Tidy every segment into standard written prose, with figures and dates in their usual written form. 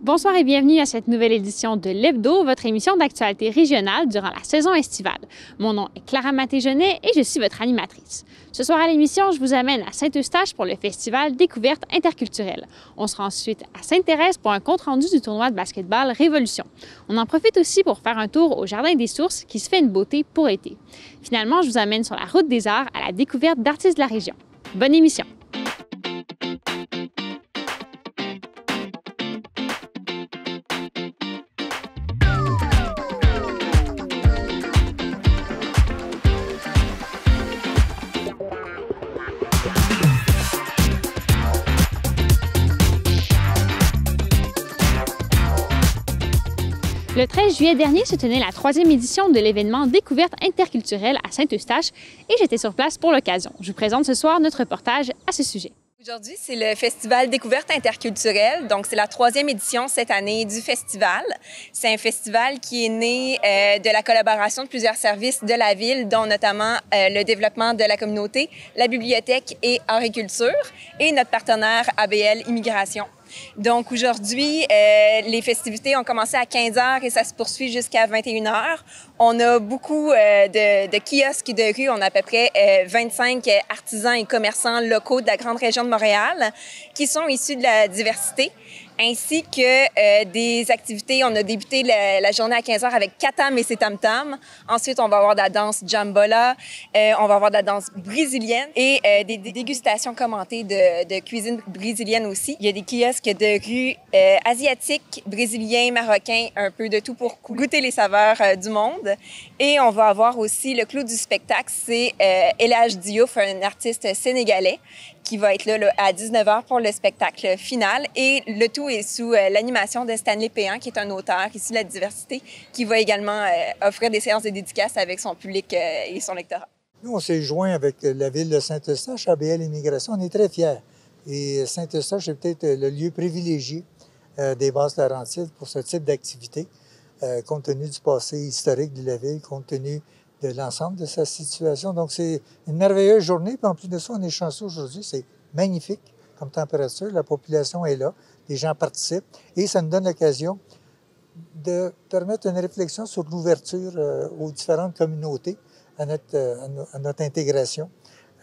Bonsoir et bienvenue à cette nouvelle édition de l'Hebdo, votre émission d'actualité régionale durant la saison estivale. Mon nom est Clara Maté-Genet et je suis votre animatrice. Ce soir à l'émission, je vous amène à Saint-Eustache pour le festival Découverte interculturelle. On sera ensuite à Sainte-Thérèse pour un compte-rendu du tournoi de basketball Révolution. On en profite aussi pour faire un tour au Jardin des Sources qui se fait une beauté pour été. Finalement, je vous amène sur la route des arts à la découverte d'artistes de la région. Bonne émission! Le 13 juillet dernier se tenait la 3e édition de l'événement Découverte interculturelle à Saint-Eustache et j'étais sur place pour l'occasion. Je vous présente ce soir notre reportage à ce sujet. Aujourd'hui, c'est le festival Découverte interculturelle. Donc, c'est la 3e édition cette année du festival. C'est un festival qui est né de la collaboration de plusieurs services de la ville, dont notamment le développement de la communauté, la bibliothèque et Arts et Culture, et notre partenaire ABL Immigration. Donc aujourd'hui, les festivités ont commencé à 15 h et ça se poursuit jusqu'à 21 h. On a beaucoup de kiosques de rue. On a à peu près 25 artisans et commerçants locaux de la grande région de Montréal qui sont issus de la diversité, ainsi que des activités. On a débuté la journée à 15 h avec Katam et ses tam-tams. Ensuite, on va avoir de la danse Jambola, on va avoir de la danse brésilienne et des dégustations commentées de cuisine brésilienne aussi. Il y a des kiosques de rue asiatiques, brésiliens, marocains, un peu de tout pour goûter les saveurs du monde. Et on va avoir aussi le clou du spectacle, c'est El Hadj Diouf, un artiste sénégalais qui va être là à 19 h pour le spectacle final. Et le tout est sous l'animation de Stanley Péan, qui est un auteur issu de la diversité, qui va également offrir des séances de dédicaces avec son public et son lectorat. Nous, on s'est joint avec la ville de Saint-Eustache, ABL Immigration. On est très fiers. Et Saint-Eustache est peut-être le lieu privilégié des Basses-Laurentides pour ce type d'activité, compte tenu du passé historique de la ville, compte tenu de l'ensemble de sa situation. Donc, c'est une merveilleuse journée. Puis en plus de ça, on est chanceux aujourd'hui. C'est magnifique comme température. La population est là. Les gens participent. Et ça nous donne l'occasion de permettre une réflexion sur l'ouverture aux différentes communautés, à notre intégration,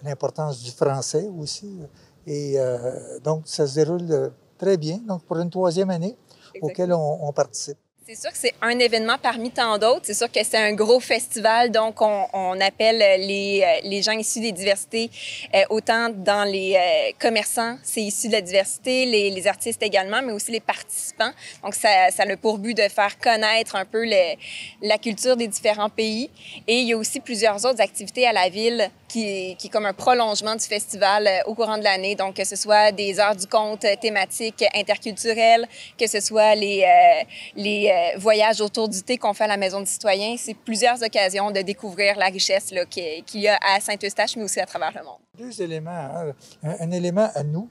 à l'importance du français aussi. Et donc, ça se déroule très bien. Donc, pour une 3e année auquel on participe. C'est sûr que c'est un événement parmi tant d'autres. C'est sûr que c'est un gros festival, donc on appelle les gens issus des diversités, autant dans les commerçants, c'est issu de la diversité, les artistes également, mais aussi les participants. Donc ça a pour but de faire connaître un peu la culture des différents pays. Et il y a aussi plusieurs autres activités à la ville qui est comme un prolongement du festival au courant de l'année. Donc que ce soit des heures du conte thématiques interculturelles, que ce soit les voyages autour du thé qu'on fait à la Maison du citoyen. C'est plusieurs occasions de découvrir la richesse qu'il y a à Saint-Eustache, mais aussi à travers le monde. 2 éléments. Hein. Un élément à nous,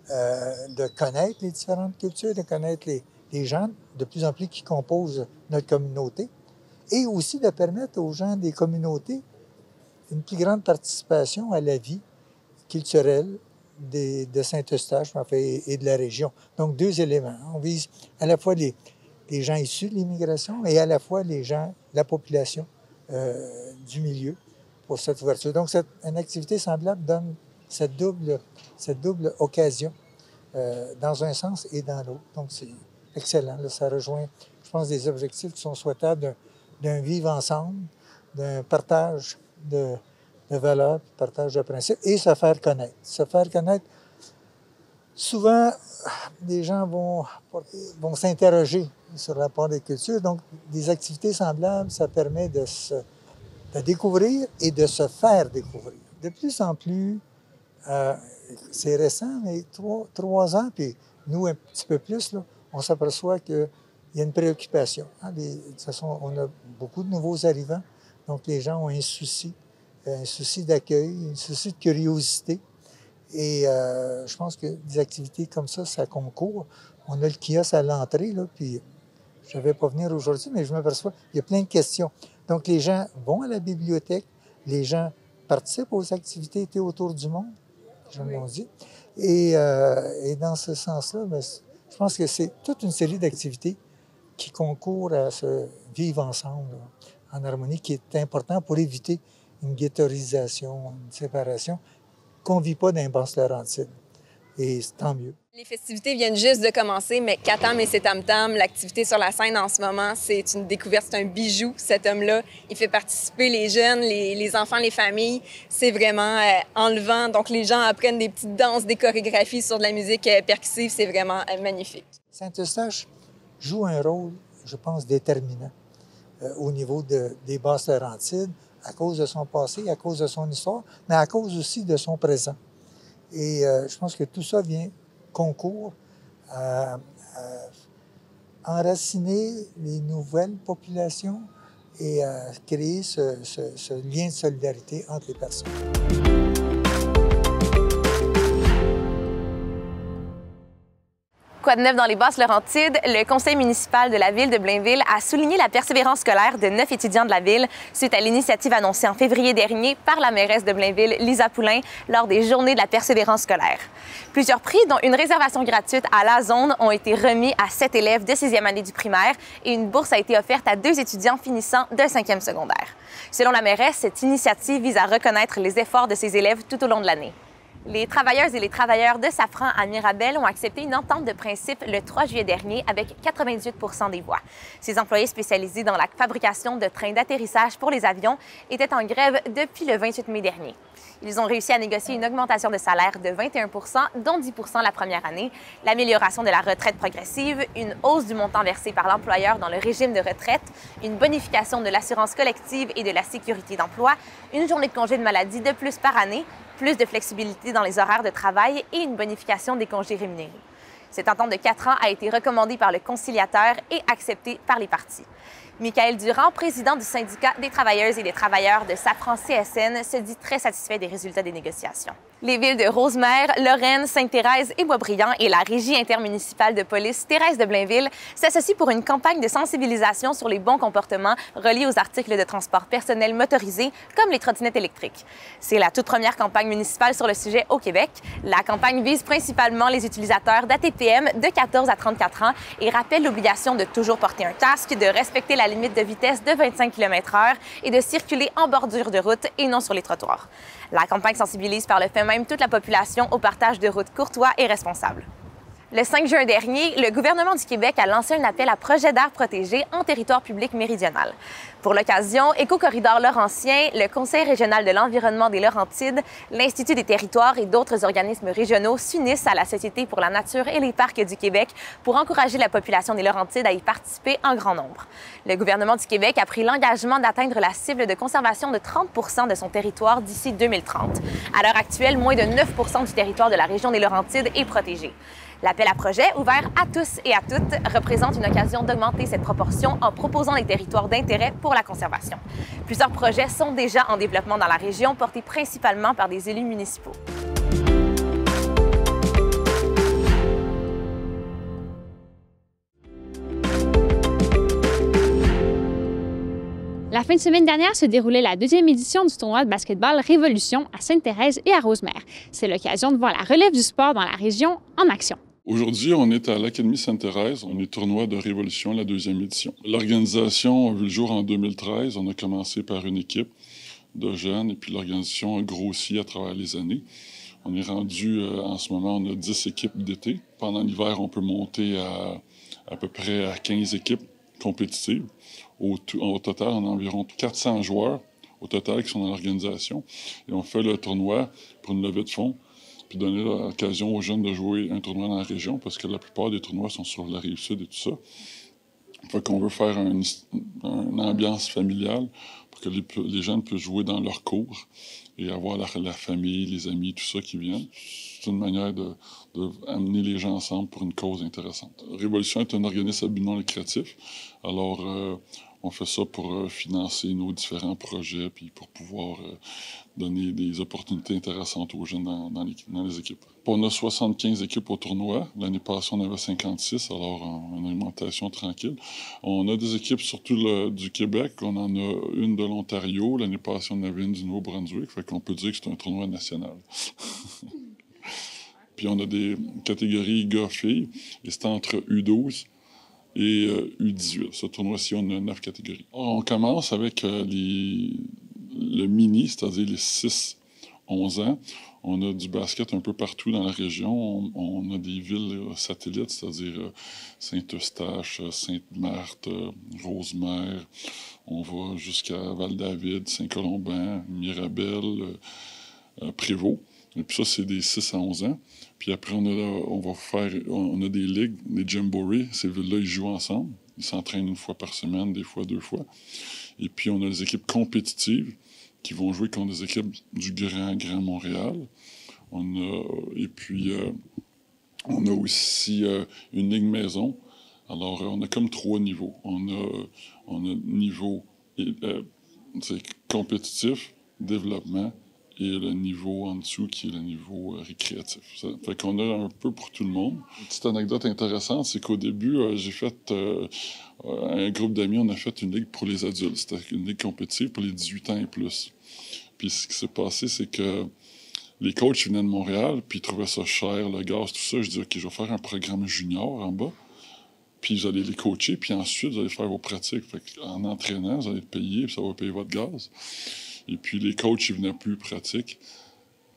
de connaître les différentes cultures, de connaître les gens de plus en plus qui composent notre communauté, et aussi de permettre aux gens des communautés une plus grande participation à la vie culturelle de Saint-Eustache et de la région. Donc, 2 éléments. On vise à la fois les gens issus de l'immigration et à la fois la population du milieu pour cette ouverture. Donc, une activité semblable donne cette double occasion dans un sens et dans l'autre. Donc, c'est excellent. Là, ça rejoint, je pense, des objectifs qui sont souhaitables d'un vivre ensemble, d'un partage de valeurs, partage de principes et se faire connaître. Se faire connaître, souvent, les gens vont s'interroger sur le rapport des cultures. Donc, des activités semblables, ça permet de découvrir et de se faire découvrir. De plus en plus, c'est récent, mais 3 ans, puis nous, un petit peu plus, là, on s'aperçoit qu'il y a une préoccupation. Hein? De toute façon, on a beaucoup de nouveaux arrivants, donc les gens ont un souci d'accueil, un souci de curiosité. Et je pense que des activités comme ça concourt. On a le kiosque à l'entrée, là, puis je ne vais pas venir aujourd'hui, mais je m'aperçois qu'il y a plein de questions. Donc, les gens vont à la bibliothèque, les gens participent aux activités autour du monde, je me l'ai dit. Et dans ce sens-là, bien, je pense que c'est toute une série d'activités qui concourent à se vivre ensemble, là, en harmonie, qui est important pour éviter une ghettoisation, une séparation qu'on ne vit pas dans les Basses-Laurentides. Et tant mieux. Les festivités viennent juste de commencer, mais Katam et ses tam-tams, l'activité sur la scène en ce moment, c'est une découverte, c'est un bijou, cet homme-là. Il fait participer les jeunes, les enfants, les familles. C'est vraiment enlevant. Donc, les gens apprennent des petites danses, des chorégraphies sur de la musique percussive. C'est vraiment magnifique. Saint-Eustache joue un rôle, je pense, déterminant au niveau des Basses-Laurentides, à cause de son passé, à cause de son histoire, mais à cause aussi de son présent. Et je pense que tout ça concourt à enraciner les nouvelles populations et à créer ce lien de solidarité entre les personnes. Quoi de neuf dans les Basses-Laurentides? Le conseil municipal de la ville de Blainville a souligné la persévérance scolaire de 9 étudiants de la ville suite à l'initiative annoncée en février dernier par la mairesse de Blainville, Lisa Poulain, lors des Journées de la persévérance scolaire. Plusieurs prix, dont une réservation gratuite à la zone, ont été remis à 7 élèves de 6e année du primaire et une bourse a été offerte à 2 étudiants finissant de 5e secondaire. Selon la mairesse, cette initiative vise à reconnaître les efforts de ces élèves tout au long de l'année. Les travailleuses et les travailleurs de Safran à Mirabel ont accepté une entente de principe le 3 juillet dernier avec 98 % des voix. Ces employés spécialisés dans la fabrication de trains d'atterrissage pour les avions étaient en grève depuis le 28 mai dernier. Ils ont réussi à négocier une augmentation de salaire de 21 %, dont 10 % la première année, l'amélioration de la retraite progressive, une hausse du montant versé par l'employeur dans le régime de retraite, une bonification de l'assurance collective et de la sécurité d'emploi, une journée de congé de maladie de plus par année, plus de flexibilité dans les horaires de travail et une bonification des congés rémunérés. Cette entente de 4 ans a été recommandée par le conciliateur et acceptée par les parties. Michael Durand, président du syndicat des travailleuses et des travailleurs de Safran CSN, se dit très satisfait des résultats des négociations. Les villes de Rosemère, Lorraine, Sainte-Thérèse et Boisbriand et la Régie intermunicipale de police Thérèse de Blainville s'associent pour une campagne de sensibilisation sur les bons comportements reliés aux articles de transport personnel motorisés, comme les trottinettes électriques. C'est la toute première campagne municipale sur le sujet au Québec. La campagne vise principalement les utilisateurs d'ATPM de 14 à 34 ans et rappelle l'obligation de toujours porter un casque, de respecter la limite de vitesse de 25 km/h et de circuler en bordure de route et non sur les trottoirs. La campagne sensibilise par le fait même toute la population au partage de routes courtois et responsables. Le 5 juin dernier, le gouvernement du Québec a lancé un appel à projet d'aire protégé en territoire public méridional. Pour l'occasion, Éco-Corridor Laurentien, le Conseil régional de l'environnement des Laurentides, l'Institut des territoires et d'autres organismes régionaux s'unissent à la Société pour la nature et les parcs du Québec pour encourager la population des Laurentides à y participer en grand nombre. Le gouvernement du Québec a pris l'engagement d'atteindre la cible de conservation de 30 % de son territoire d'ici 2030. À l'heure actuelle, moins de 9 % du territoire de la région des Laurentides est protégé. L'appel à projet, ouvert à tous et à toutes, représente une occasion d'augmenter cette proportion en proposant des territoires d'intérêt pour la conservation. Plusieurs projets sont déjà en développement dans la région, portés principalement par des élus municipaux. La fin de semaine dernière se déroulait la 2e édition du tournoi de basketball Révolution à Sainte-Thérèse et à Rosemère. C'est l'occasion de voir la relève du sport dans la région en action. Aujourd'hui, on est à l'Académie Sainte-Thérèse. On est tournoi de Révolution, la 2e édition. L'organisation a vu le jour en 2013. On a commencé par une équipe de jeunes et puis l'organisation a grossi à travers les années. On est rendu, en ce moment, on a 10 équipes d'été. Pendant l'hiver, on peut monter à peu près à 15 équipes compétitives. Au total, on a environ 400 joueurs au total qui sont dans l'organisation. Et on fait le tournoi pour une levée de fonds, puis donner l'occasion aux jeunes de jouer un tournoi dans la région, parce que la plupart des tournois sont sur la Rive-Sud et tout ça. Fait qu'on veut faire une ambiance familiale pour que les jeunes puissent jouer dans leur cours et avoir la famille, les amis, tout ça qui viennent. C'est une manière d'amener les gens ensemble pour une cause intéressante. Révolution est un organisme à but non lucratif. Alors, on fait ça pour financer nos différents projets puis pour pouvoir donner des opportunités intéressantes aux jeunes dans les équipes. On a 75 équipes au tournoi. L'année passée, on avait 56, alors une augmentation tranquille. On a des équipes surtout du Québec. On en a une de l'Ontario. L'année passée, on avait une du Nouveau-Brunswick. Fait qu'on peut dire que c'est un tournoi national. Puis on a des catégories gars-filles, et c'est entre U12 et U18. Ce tournoi-ci, on a 9 catégories. On commence avec le mini, c'est-à-dire les 6-11 ans. On a du basket un peu partout dans la région. On a des villes satellites, c'est-à-dire Saint-Eustache, Sainte-Marthe, Rosemère. On va jusqu'à Val-David, Saint-Colomban, Mirabel, Prévost. Et puis ça, c'est des 6 à 11 ans. Puis après, on a des ligues, des jamborees. Ces villes-là, ils jouent ensemble. Ils s'entraînent une fois par semaine, des fois 2 fois. Et puis, on a les équipes compétitives qui vont jouer contre des équipes du Grand Montréal. On a aussi une ligue maison. Alors, on a comme 3 niveaux. On a niveau compétitif, développement, et le niveau en dessous qui est le niveau récréatif. Ça fait qu'on a un peu pour tout le monde. Une petite anecdote intéressante, c'est qu'au début, j'ai fait, un groupe d'amis, on a fait une ligue pour les adultes. C'était une ligue compétitive pour les 18 ans et plus. Puis ce qui s'est passé, c'est que les coachs venaient de Montréal, puis ils trouvaient ça cher, le gaz, tout ça. Je dis, OK, je vais faire un programme junior en bas, puis vous allez les coacher, puis ensuite, vous allez faire vos pratiques. Fait en entraînant, vous allez être payé, puis ça va payer votre gaz. Et puis, les coachs, ils venaient plus pratiques.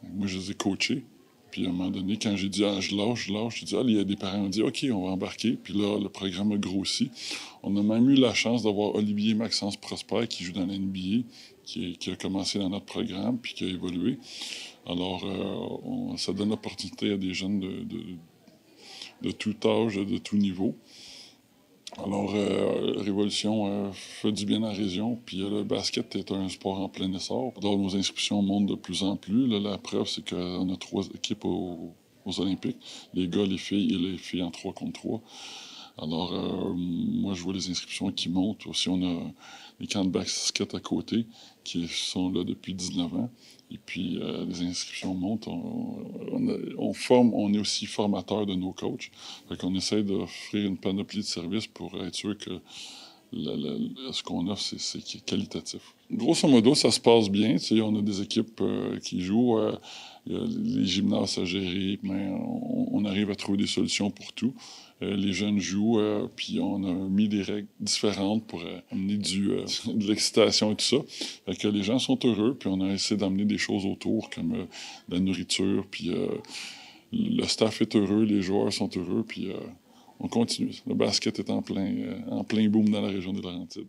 Moi, je les ai coachés. Puis, à un moment donné, quand j'ai dit, je lâche, j'ai dit, il y a des parents qui ont dit, OK, on va embarquer. Puis là, le programme a grossi. On a même eu la chance d'avoir Olivier Maxence Prosper, qui joue dans la NBA, qui a commencé dans notre programme, puis qui a évolué. Alors, ça donne l'opportunité à des jeunes de tout âge, de tout niveau. Alors, Révolution fait du bien à la région, puis le basket est un sport en plein essor. Donc, nos inscriptions montent de plus en plus. Là, la preuve, c'est qu'on a 3 équipes aux Olympiques, les gars, les filles et les filles en 3 contre 3. Alors, moi, je vois les inscriptions qui montent. Aussi, on a les camps de basket à côté, qui sont là depuis 19 ans. Et puis, les inscriptions montent. On est aussi formateur de nos coachs. Fait qu'on essaie d'offrir une panoplie de services pour être sûr que ce qu'on offre, c'est qualitatif. Grosso modo, ça se passe bien. Tu sais, on a des équipes qui jouent. Il y a les gymnases à gérer, mais on arrive à trouver des solutions pour tout. Les jeunes jouent, puis on a mis des règles différentes pour amener de l'excitation et tout ça. Fait que les gens sont heureux, puis on a essayé d'amener des choses autour, comme la nourriture, puis le staff est heureux, les joueurs sont heureux, puis on continue. Le basket est en plein boom dans la région des Laurentides.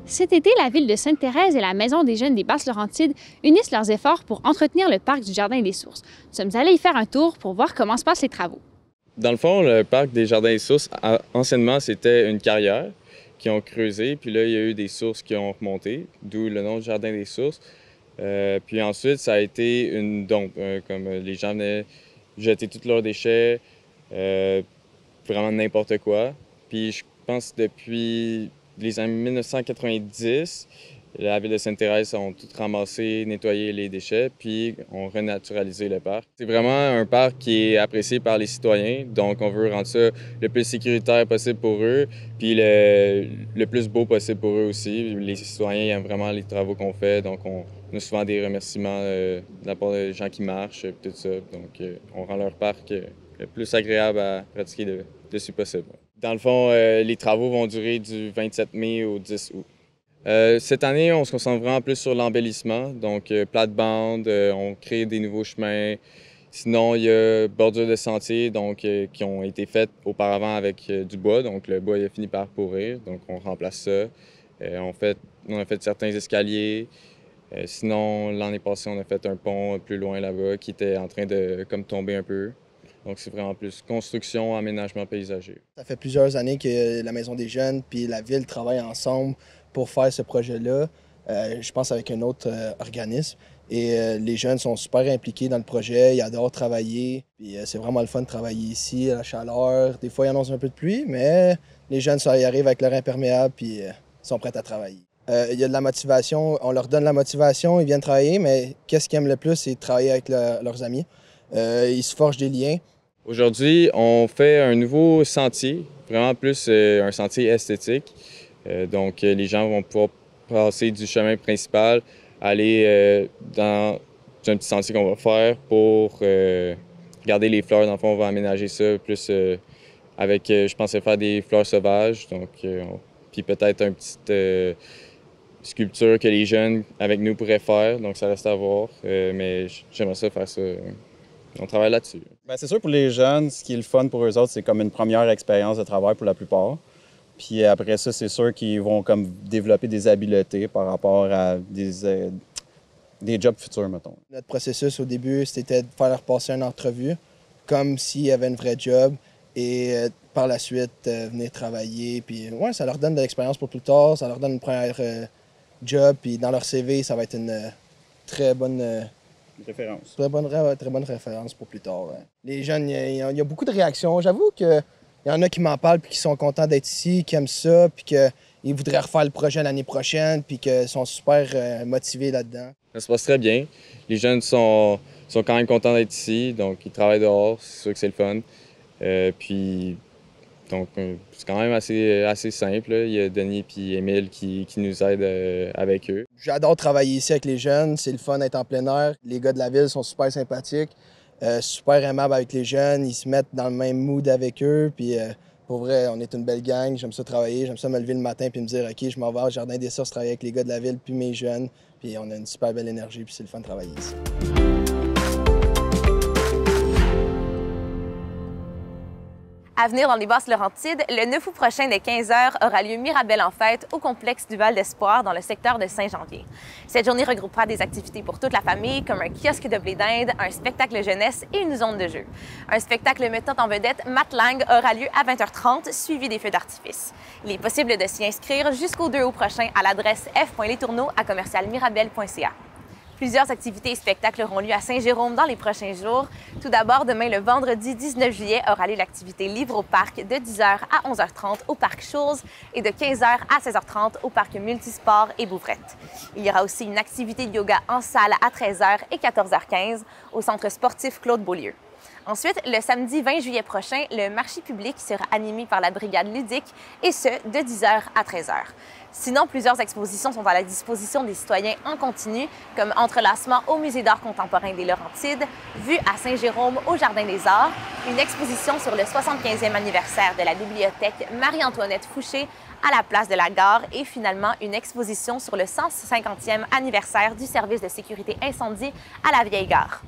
Cet été, la Ville de Sainte-Thérèse et la Maison des jeunes des Basses-Laurentides unissent leurs efforts pour entretenir le parc du Jardin des Sources. Nous sommes allés y faire un tour pour voir comment se passent les travaux. Dans le fond, le parc des Jardins des Sources, anciennement, c'était une carrière qui ont creusé, puis là, il y a eu des sources qui ont remonté, d'où le nom du Jardin des Sources. Puis ensuite, ça a été une dompe, comme les gens venaient jeter tous leurs déchets, vraiment n'importe quoi. Puis je pense depuis les années 1990, la Ville de Sainte-Thérèse ont tout ramassé, nettoyé les déchets, puis ont renaturalisé le parc. C'est vraiment un parc qui est apprécié par les citoyens, donc on veut rendre ça le plus sécuritaire possible pour eux, puis le plus beau possible pour eux aussi. Les citoyens aiment vraiment les travaux qu'on fait, donc on a souvent des remerciements de la part des gens qui marchent, tout ça. Donc on rend leur parc le plus agréable à pratiquer dessus possible. Dans le fond, les travaux vont durer du 27 mai au 10 août. Cette année, on se concentre vraiment plus sur l'embellissement, donc plate-bande, on crée des nouveaux chemins. Sinon, il y a bordures de sentiers donc, qui ont été faites auparavant avec du bois, donc le bois il a fini par pourrir, donc on remplace ça. On a fait certains escaliers. Sinon, l'année passée, on a fait un pont plus loin là-bas qui était en train de comme tomber un peu. Donc, c'est vraiment plus construction, aménagement paysager. Ça fait plusieurs années que la Maison des jeunes puis la Ville travaillent ensemble pour faire ce projet-là, je pense avec un autre organisme. Et les jeunes sont super impliqués dans le projet, ils adorent travailler. Puis c'est vraiment le fun de travailler ici, à la chaleur. Des fois, il y annonce un peu de pluie, mais les jeunes, ça y arrive avec leur imperméable puis sont prêts à travailler. Il y a de la motivation, on leur donne la motivation, ils viennent travailler, mais qu'est-ce qu'ils aiment le plus, c'est de travailler avec leurs amis. Ils se forgent des liens. Aujourd'hui, on fait un nouveau sentier, vraiment plus un sentier esthétique. Donc, les gens vont pouvoir passer du chemin principal aller dans un petit sentier qu'on va faire pour garder les fleurs. Dans le fond, on va aménager ça plus avec, je pensais faire des fleurs sauvages, donc puis peut-être une petite sculpture que les jeunes avec nous pourraient faire, donc ça reste à voir, mais j'aimerais ça faire ça. On travaille là-dessus. Bien, c'est sûr, pour les jeunes, ce qui est le fun pour eux autres, c'est comme une première expérience de travail pour la plupart. Puis après ça, c'est sûr qu'ils vont comme développer des habiletés par rapport à des jobs futurs, mettons. Notre processus au début, c'était de faire leur passer une entrevue, comme s'il y avait un vrai job, et par la suite, venir travailler. Puis ouais, ça leur donne de l'expérience pour plus tard, ça leur donne une première job, puis dans leur CV, ça va être une très bonne... référence. Très bonne référence pour plus tard. Ouais. Les jeunes, il y a beaucoup de réactions. J'avoue qu'il y en a qui m'en parlent, puis qui sont contents d'être ici, qui aiment ça, puis qu'ils voudraient refaire le projet l'année prochaine, puis qu'ils sont super motivés là-dedans. Ça se passe très bien. Les jeunes sont quand même contents d'être ici, donc ils travaillent dehors, c'est sûr que c'est le fun. Donc, c'est quand même assez simple, là. Il y a Denis et Émile qui nous aident avec eux. J'adore travailler ici avec les jeunes. C'est le fun d'être en plein air. Les gars de la ville sont super sympathiques, super aimables avec les jeunes. Ils se mettent dans le même mood avec eux. Puis, pour vrai, on est une belle gang. J'aime ça travailler. J'aime ça me lever le matin puis me dire « OK, je m'en vais au Jardin des Sources travailler avec les gars de la ville puis mes jeunes. » Puis, on a une super belle énergie puis c'est le fun de travailler ici. À venir dans les Basses-Laurentides, le 9 août prochain dès 15h aura lieu Mirabelle en fête au complexe du Val d'Espoir dans le secteur de Saint-Janvier. Cette journée regroupera des activités pour toute la famille comme un kiosque de blé d'Inde, un spectacle jeunesse et une zone de jeu. Un spectacle mettant en vedette Matt Lang aura lieu à 20h30 suivi des feux d'artifice. Il est possible de s'y inscrire jusqu'au 2 août prochain à l'adresse f.letourneaux@commercialmirabelle.ca. Plusieurs activités et spectacles auront lieu à Saint-Jérôme dans les prochains jours. Tout d'abord, demain, le vendredi 19 juillet, aura lieu l'activité Livre au parc de 10h à 11h30 au parc Schulz et de 15h à 16h30 au parc Multisport et Bouvrette. Il y aura aussi une activité de yoga en salle à 13h et 14h15 au centre sportif Claude Beaulieu. Ensuite, le samedi 20 juillet prochain, le marché public sera animé par la brigade ludique et ce, de 10h à 13h. Sinon, plusieurs expositions sont à la disposition des citoyens en continu, comme Entrelacement au Musée d'art contemporain des Laurentides, Vue à Saint-Jérôme au Jardin des Arts, une exposition sur le 75e anniversaire de la bibliothèque Marie-Antoinette Fouché à la place de la Gare et finalement une exposition sur le 150e anniversaire du service de sécurité incendie à la Vieille Gare.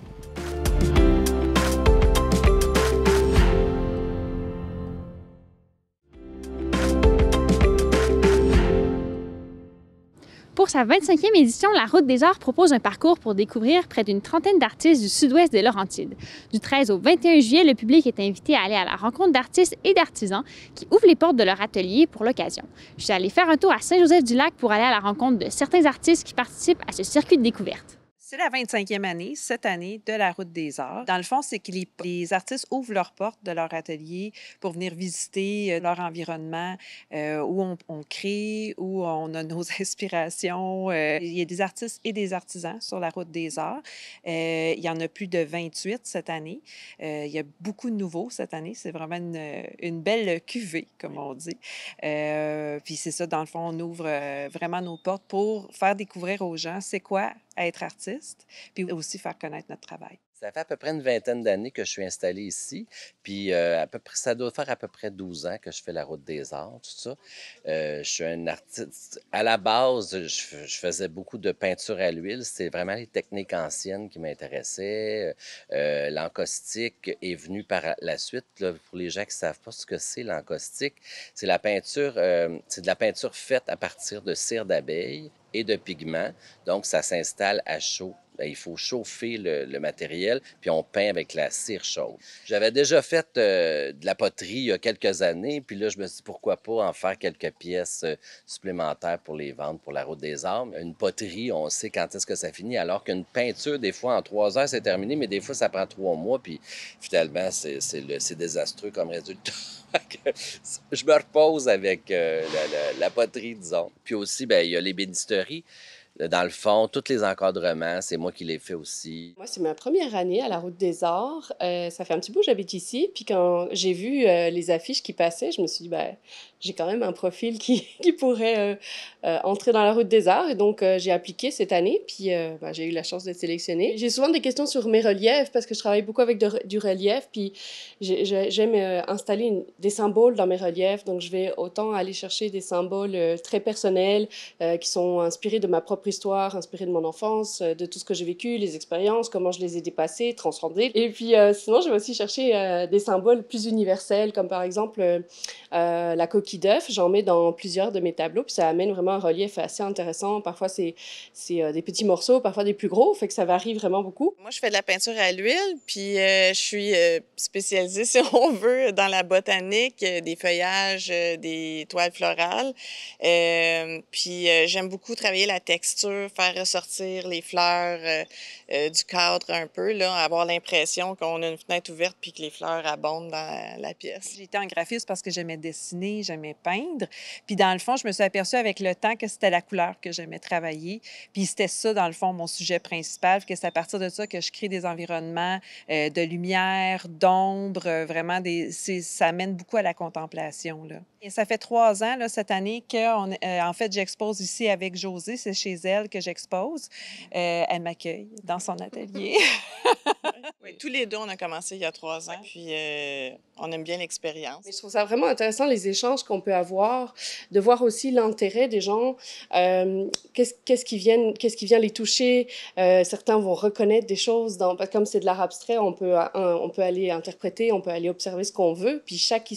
Pour sa 25e édition, la Route des Arts propose un parcours pour découvrir près d'une trentaine d'artistes du sud-ouest des Laurentides. Du 13 au 21 juillet, le public est invité à aller à la rencontre d'artistes et d'artisans qui ouvrent les portes de leur atelier pour l'occasion. Je suis allée faire un tour à Saint-Joseph-du-Lac pour aller à la rencontre de certains artistes qui participent à ce circuit de découverte. C'est la 25e année, cette année, de la Route des Arts. Dans le fond, c'est que les artistes ouvrent leurs portes de leur atelier pour venir visiter leur environnement, où on crée, où on a nos inspirations. Il y a des artistes et des artisans sur la Route des Arts. Il y en a plus de 28 cette année. Il y a beaucoup de nouveaux cette année. C'est vraiment une belle cuvée, comme on dit. Puis c'est ça, dans le fond, on ouvre vraiment nos portes pour faire découvrir aux gens c'est quoi être artiste, puis aussi faire connaître notre travail. Ça fait à peu près une vingtaine d'années que je suis installé ici, puis ça doit faire à peu près 12 ans que je fais la Route des Arts, tout ça. Je suis un artiste. À la base, je faisais beaucoup de peinture à l'huile. C'était vraiment les techniques anciennes qui m'intéressaient. L'encaustique est venu par la suite. Là, pour les gens qui ne savent pas ce que c'est, l'encaustique, c'est la peinture, c'est de la peinture faite à partir de cire d'abeille et de pigments. Donc, ça s'installe à chaud. Il faut chauffer le matériel, puis on peint avec la cire chaude. J'avais déjà fait de la poterie il y a quelques années, puis là, je me suis dit, pourquoi pas en faire quelques pièces supplémentaires pour les vendre pour la Route des Arts. Une poterie, on sait quand est-ce que ça finit, alors qu'une peinture, des fois, en 3 heures, c'est terminé, mais des fois, ça prend 3 mois, puis finalement, c'est désastreux comme résultat. Je me repose avec la poterie, disons. Puis aussi, bien, il y a l'ébénisterie. Dans le fond, tous les encadrements, c'est moi qui les fais aussi. Moi, c'est ma première année à la Route des Arts. Ça fait un petit bout que j'habite ici. Puis quand j'ai vu les affiches qui passaient, je me suis dit, ben, j'ai quand même un profil qui pourrait entrer dans la Route des Arts. Et donc, j'ai appliqué cette année. Puis ben, j'ai eu la chance d'être sélectionnée. J'ai souvent des questions sur mes reliefs parce que je travaille beaucoup avec du relief. Puis j'aime installer des symboles dans mes reliefs. Donc, je vais autant aller chercher des symboles très personnels qui sont inspirés de ma propre histoire, inspirée de mon enfance, de tout ce que j'ai vécu, les expériences, comment je les ai dépassées, transcendées. Et puis sinon, je vais aussi chercher des symboles plus universels, comme par exemple la coquille d'œuf. J'en mets dans plusieurs de mes tableaux, puis ça amène vraiment un relief assez intéressant. Parfois, c'est des petits morceaux, parfois des plus gros, fait que ça varie vraiment beaucoup. Moi, je fais de la peinture à l'huile, puis je suis spécialisée, si on veut, dans la botanique, des feuillages, des toiles florales. Puis j'aime beaucoup travailler la texture, faire ressortir les fleurs du cadre un peu, là, avoir l'impression qu'on a une fenêtre ouverte puis que les fleurs abondent dans la pièce. J'ai été en graphisme parce que j'aimais dessiner, j'aimais peindre. Puis dans le fond, je me suis aperçue avec le temps que c'était la couleur que j'aimais travailler. Puis c'était ça, dans le fond, mon sujet principal, que c'est à partir de ça que je crée des environnements de lumière, d'ombre, vraiment, ça mène beaucoup à la contemplation, là. Et ça fait 3 ans, là, cette année, en fait, j'expose ici avec Josée. C'est chez elle que j'expose. Elle m'accueille dans son atelier. Oui, tous les deux, on a commencé il y a 3 ans, puis on aime bien l'expérience. Je trouve ça vraiment intéressant, les échanges qu'on peut avoir, de voir aussi l'intérêt des gens, qu'est-ce qui vient les toucher. Certains vont reconnaître des choses, comme c'est de l'art abstrait, on peut aller interpréter, on peut aller observer ce qu'on veut, puis chaque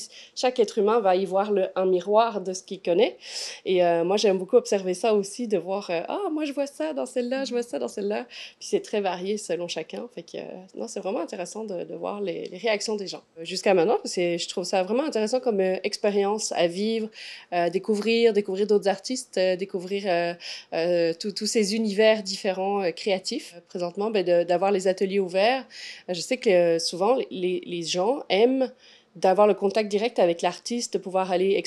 être humain va y voir un miroir de ce qu'il connaît. Et moi, j'aime beaucoup observer ça aussi, de voir, moi, je vois ça dans celle-là, je vois ça dans celle-là. Puis c'est très varié selon chacun. Fait que, non, c'est vraiment intéressant de voir les réactions des gens. Jusqu'à maintenant, je trouve ça vraiment intéressant comme expérience à vivre, découvrir d'autres artistes, découvrir tous ces univers différents, créatifs. Présentement, d'avoir les ateliers ouverts. Je sais que souvent, les gens aiment d'avoir le contact direct avec l'artiste, de pouvoir aller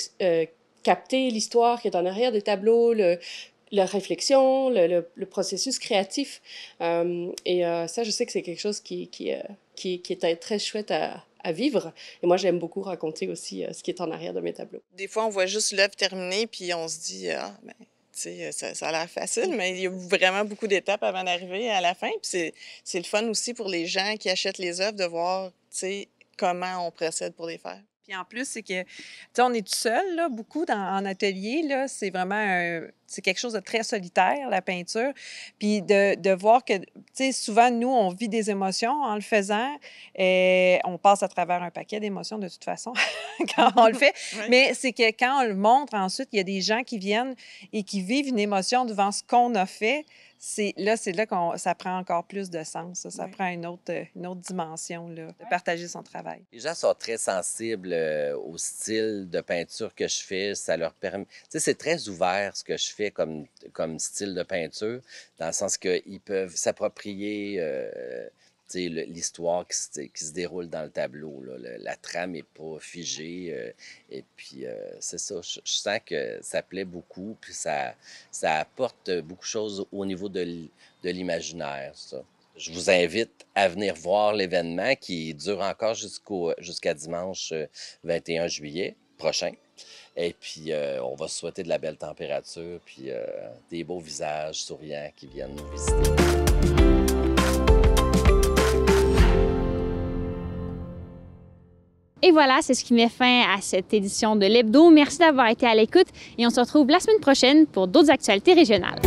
capter l'histoire qui est en arrière des tableaux, la réflexion, le processus créatif. Et ça, je sais que c'est quelque chose qui est très chouette à vivre. Et moi, j'aime beaucoup raconter aussi ce qui est en arrière de mes tableaux. Des fois, on voit juste l'œuvre terminée, puis on se dit, ça a l'air facile, mais il y a vraiment beaucoup d'étapes avant d'arriver à la fin. Puis c'est le fun aussi pour les gens qui achètent les œuvres de voir, comment on procède pour les faire. Puis en plus, c'est que, on est tout seul, là, beaucoup en atelier, là, c'est vraiment c'est quelque chose de très solitaire, la peinture. Puis de voir que, souvent, nous, on vit des émotions en le faisant. Et on passe à travers un paquet d'émotions, de toute façon, quand on le fait. Oui. Mais c'est que quand on le montre, ensuite, il y a des gens qui viennent et qui vivent une émotion devant ce qu'on a fait. C'est là que ça prend encore plus de sens. Ça prend une autre dimension, là, de partager son travail. Les gens sont très sensibles au style de peinture que je fais. Ça leur permet... c'est très ouvert ce que je fais comme style de peinture, dans le sens qu'ils peuvent s'approprier l'histoire qui se déroule dans le tableau. Là. La trame n'est pas figée. Et puis, c'est ça. Je sens que ça plaît beaucoup. Puis ça apporte beaucoup de choses au niveau de l'imaginaire. Ça. Je vous invite à venir voir l'événement qui dure encore jusqu'à dimanche 21 juillet prochain. Et puis, on va se souhaiter de la belle température puis des beaux visages souriants qui viennent nous visiter. Et voilà, c'est ce qui met fin à cette édition de l'Hebdo. Merci d'avoir été à l'écoute et on se retrouve la semaine prochaine pour d'autres actualités régionales.